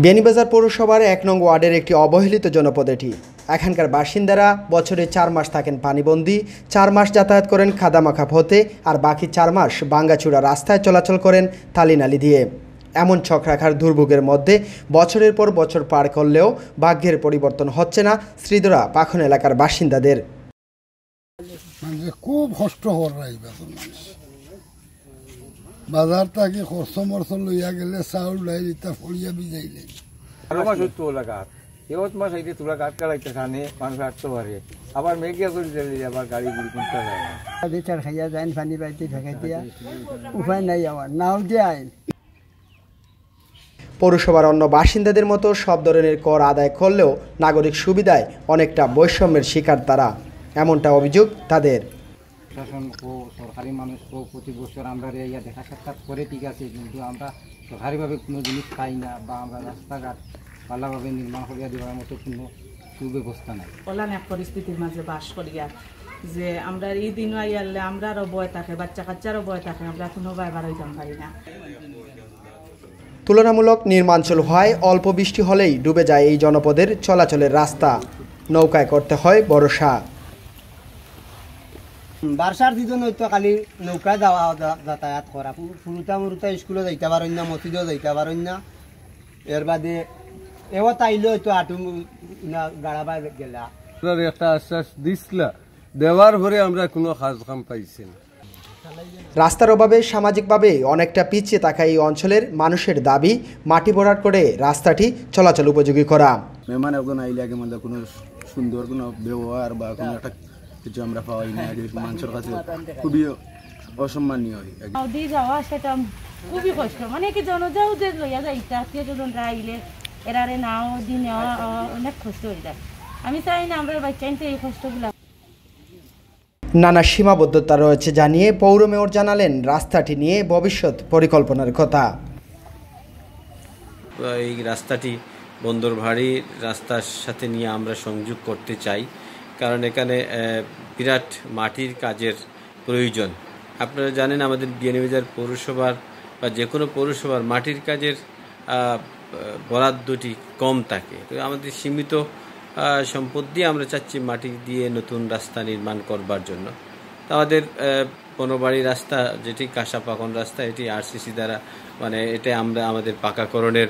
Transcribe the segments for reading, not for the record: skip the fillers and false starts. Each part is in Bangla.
বিয়ানীবাজার পৌরসভার ১ নং ওয়ার্ডের একটি অবহেলিত জনপদ এটি। এখানকার বাসিন্দারা বছরে ৪ মাস থাকেন পানিবন্দী, ৪ মাস যাতায়াত করেন খাদামাখা পথে, আর বাকি ৪ মাস ভাঙ্গাচুরা রাস্তায় চলাচল করেন তালিনালি দিয়ে। এমন ছক রাখার দুর্ভোগের মধ্যে বছরের পর বছর পার করলেও ভাগ্যের পরিবর্তন হচ্ছে না শ্রীধরা পাখন এলাকার বাসিন্দাদের। খুব কষ্ট বাজার থেকে খরচ মরচ লইয়া গেলে চাউল লাই দিতা ফড়িয়া বিজাইলে আবার মেঘিয়া করে দিলে আবার গাড়ি গুড়ি কিনতে যায় না, খাইয়া যায় পানি পাইতে ঠেকাইয়া উপায় নাই, আমার নাও দিয়ে আইন। পৌরসভার অন্য বাসিন্দাদের মতো সব ধরনের কর আদায় করলেও নাগরিক সুবিধায় অনেকটা বৈষম্যের শিকার তারা, এমনটা অভিযোগ তাদের। প্রশাসন ও সরকারি মানুষ ও প্রতি বছর আমরা ইয়া দেখা সাক্ষাৎ করে ঠিক আছে, কিন্তু আমরা সরকারিভাবে কোনো জিনিস পাই না বা আমরা রাস্তাঘাট ভালোভাবে নির্মাণ করিয়া দেওয়ার মতো কোনো সুব্যবস্থা নাই। কল্যাণ এক পরিস্থিতির মাঝে বাস করিয়া যে আমরা এই দিন আইয়ালে আমরারও ভয় থাকে, বাচ্চা কাচ্চারও ভয় থাকে, আমরা কোনো বার হইতে পারি না। তুলনামূলক নির্মাঞ্চল হওয়ায় অল্প বৃষ্টি হলেই ডুবে যায় এই জনপদের চলাচলের রাস্তা, নৌকায় করতে হয় ভরসা। বার্ষার সিজন হয়তো খালি নৌকা যাওয়া যাতায়াত করা, ফুরুতা মুরুতা স্কুলে যাইতে পারেন না, মসজিদেও যাইতে পারেন না। এর বাদে এও তাইলে হয়তো আটু গাড়াবা গেলা একটা আশ্বাস দিছিল, দেওয়ার পরে আমরা কোনো কাজ কাম পাইছি না। রাস্তার অভাবে সামাজিকভাবে অনেকটা পিছিয়ে থাকা এই অঞ্চলের মানুষের দাবি মাটি ভরাট করে রাস্তাটি চলাচল উপযোগী করা। মেহমান একজন আইলে আগে মানে কোনো সুন্দর কোনো ব্যবহার বা কোনো একটা কিছু আমরা পাওয়াই না, মানুষের কাছে খুবই অসম্মানীয় হয়। নদী যাওয়া সেটা খুবই কষ্ট, মানে কি জনজাও যে লইয়া যাইতে আত্মীয় স্বজন আইলে এরারে নাও দি নেওয়া অনেক কষ্ট হয়ে যায়। আমি চাই না আমরা বাচ্চাইতে এই কষ্টগুলো। নানা সীমাবদ্ধতা রয়েছে জানিয়ে পৌর মেয়র জানালেন রাস্তাটি নিয়ে ভবিষ্যৎ পরিকল্পনার কথা। এই রাস্তাটি বন্দর ভাড়ি রাস্তার সাথে নিয়ে আমরা সংযোগ করতে চাই, কারণ এখানে বিরাট মাটির কাজের প্রয়োজন। আপনারা জানেন আমাদের বিয়ানীবাজার পৌরসভার বা যে কোনো পৌরসভার মাটির কাজের বরাদ্দটি কম থাকে, তো আমাদের সীমিত সম্পদ দিয়ে আমরা চাচ্ছি মাটি দিয়ে নতুন রাস্তা নির্মাণ করবার জন্য। তো আমাদের বনবাড়ি রাস্তা যেটি কাঁসাপাকন রাস্তা, এটি আরসিসি দ্বারা মানে এটা আমরা আমাদের পাকাকরণের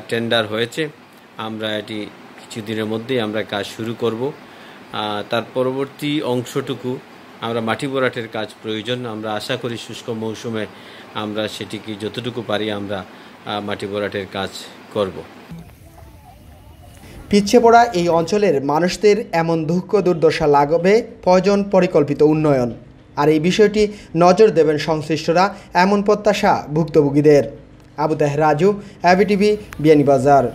টেন্ডার হয়েছে, আমরা এটি কিছুদিনের মধ্যেই আমরা কাজ শুরু করব। তার পরবর্তী অংশটুকু আমরা মাটি ভরাটের কাজ প্রয়োজন, আমরা আশা করি শুষ্ক মৌসুমে আমরা সেটিকে যতটুকু পারি আমরা মাটি ভরাটের কাজ করব। পিছিয়ে পড়া এই অঞ্চলের মানুষদের এমন দুঃখ দুর্দশা লাগবে প্রয়োজন পরিকল্পিত উন্নয়ন, আর এই বিষয়টি নজর দেবেন সংশ্লিষ্টরা, এমন প্রত্যাশা ভুক্তভোগীদের। আবু তাহের রাজু, এবিটিভি, বিয়ানীবাজার।